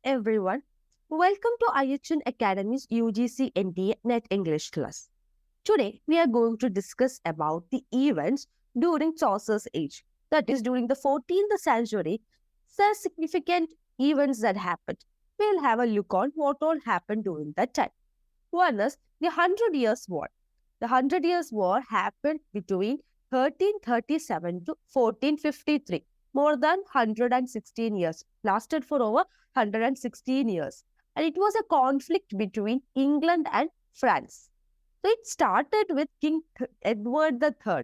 everyone. Welcome to IHN Academy's UGC NTA Net English class. Today, we are going to discuss about the events during Chaucer's age. That is, during the 14th century, some significant events that happened. We'll have a look on what all happened during that time. One is the Hundred Years' War. The Hundred Years' War happened between 1337 to 1453. More than 116 years. Lasted for over 116 years. And it was a conflict between England and France. So it started with King Edward III.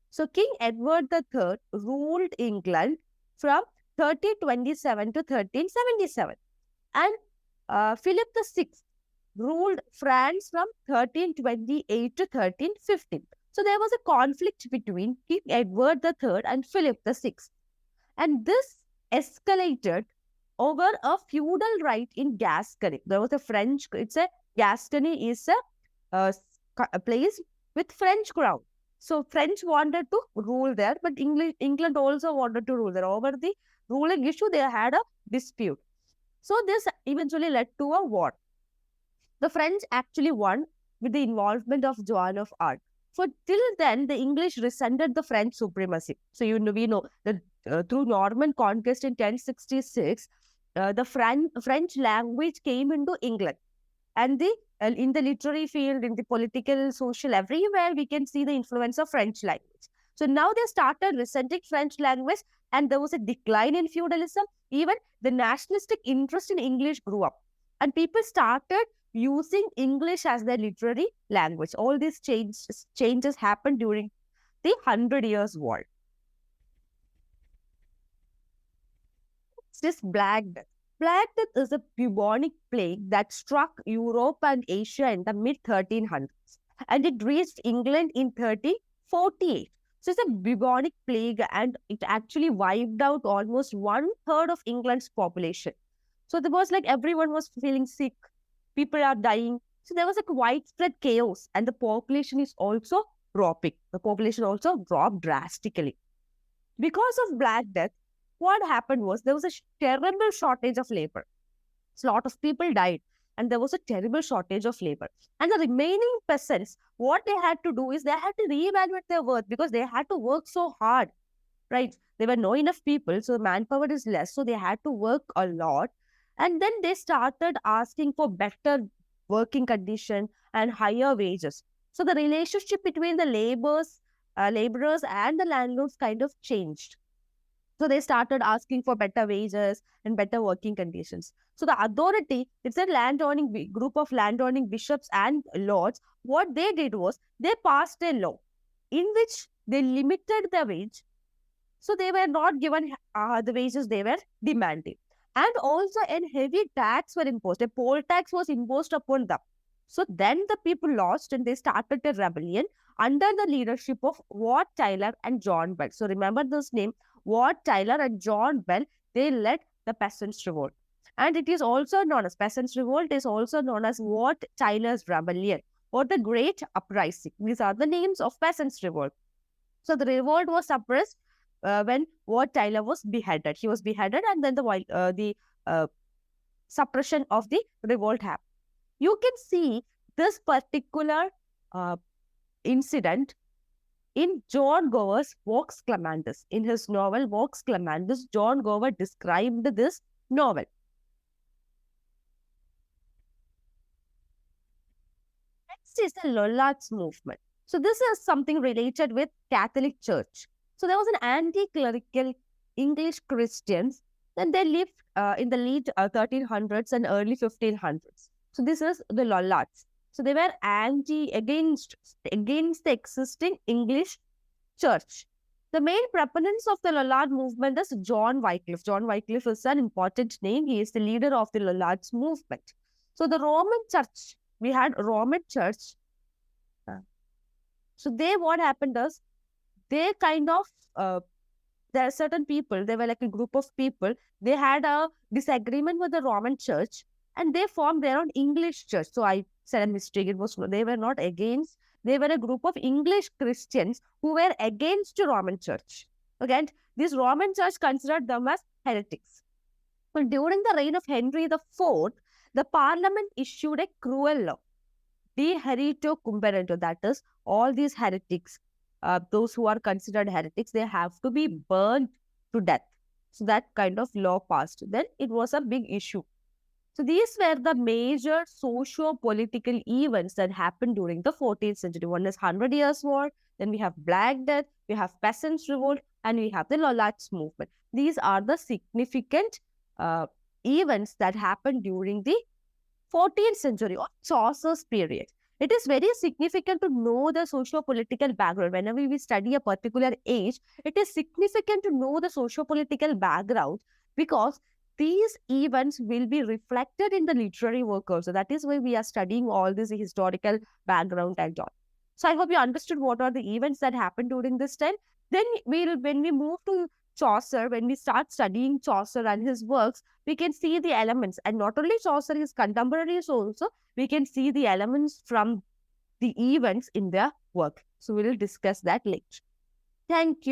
So King Edward III ruled England from 1327 to 1377. And Philip VI ruled France from 1328 to 1315. So there was a conflict between King Edward III and Philip VI. And this escalated over a feudal right in Gascony. There was Gascony is a place with French crown. So French wanted to rule there, but England also wanted to rule there. Over the ruling issue, they had a dispute. So this eventually led to a war. The French actually won with the involvement of Joan of Arc. For till then, the English resented the French supremacy. So we know that through Norman conquest in 1066, the French language came into England. And in the literary field, in the political, social, everywhere, we can see the influence of French language. So now they started resenting French language, and there was a decline in feudalism. Even the nationalistic interest in English grew up. And people started using English as their literary language. All these changes happened during the 100 Years' War. This Black Death. Black Death is a bubonic plague that struck Europe and Asia in the mid-1300s, and it reached England in 1348. So it's a bubonic plague, and it actually wiped out almost 1/3 of England's population. So there was everyone was feeling sick, people are dying. So there was widespread chaos, and the population is also dropping. The population also dropped drastically. Because of Black Death, what happened was there was a terrible shortage of labor. So a lot of people died, and there was a terrible shortage of labor. And the remaining peasants, what they had to do is they had to reevaluate their worth because they had to work so hard, right? There were not enough people, so manpower is less, so they had to work a lot. And then they started asking for better working condition and higher wages. So the relationship between the laborers and the landlords kind of changed. So they started asking for better wages and better working conditions. So the authority, it's a group of landowning bishops and lords. What they did was they passed a law in which they limited the wage. So they were not given the wages they were demanding. And also a heavy tax were imposed. A poll tax was imposed upon them. So then the people lost and they started a rebellion under the leadership of Wat Tyler and John Bell. So remember this name, Wat Tyler and John Bell. They led the Peasants' Revolt. And it is also known as Peasants' Revolt is also known as Wat Tyler's Rebellion or the Great Uprising. These are the names of Peasants' Revolt. So the revolt was suppressed when Wat Tyler was beheaded. He was beheaded, and then the suppression of the revolt happened. You can see this particular incident in John Gower's Vox Clemandus. In his novel Vox Clemandus, John Gower described this novel. Next is the Lollards movement. So this is something related with Catholic Church. So there was an anti-clerical English Christians, and they lived in the late 1300s and early 1500s. So this is the Lollards. So they were against the existing English church. The main proponents of the Lollard movement is John Wycliffe. John Wycliffe is an important name. He is the leader of the Lollards movement. So the Roman Church, we had Roman Church. So what happened is, they kind of, there are certain people, they were like a group of people, they had a disagreement with the Roman Church, and they formed their own English church. So I said a mistake. They were not against, they were a group of English Christians who were against the Roman Church. Okay, and this Roman Church considered them as heretics. But during the reign of Henry IV, the parliament issued a cruel law, de herito cumberento, that is, all these heretics, those who are considered heretics, they have to be burned to death. So that kind of law passed. Then it was a big issue. So these were the major socio-political events that happened during the 14th century. One is 100 Years' War, then we have Black Death, we have Peasants' Revolt, and we have the Lollards movement. These are the significant events that happened during the 14th century or Chaucer's period. It is very significant to know the socio-political background. Whenever we study a particular age, it is significant to know the socio-political background because these events will be reflected in the literary work also. That is why we are studying all this historical background and all. So I hope you understood what are the events that happened during this time. Then when we move to Chaucer, when we start studying Chaucer and his works, we can see the elements. And not only Chaucer, his contemporaries also, we can see the elements from the events in their work. So we will discuss that later. Thank you.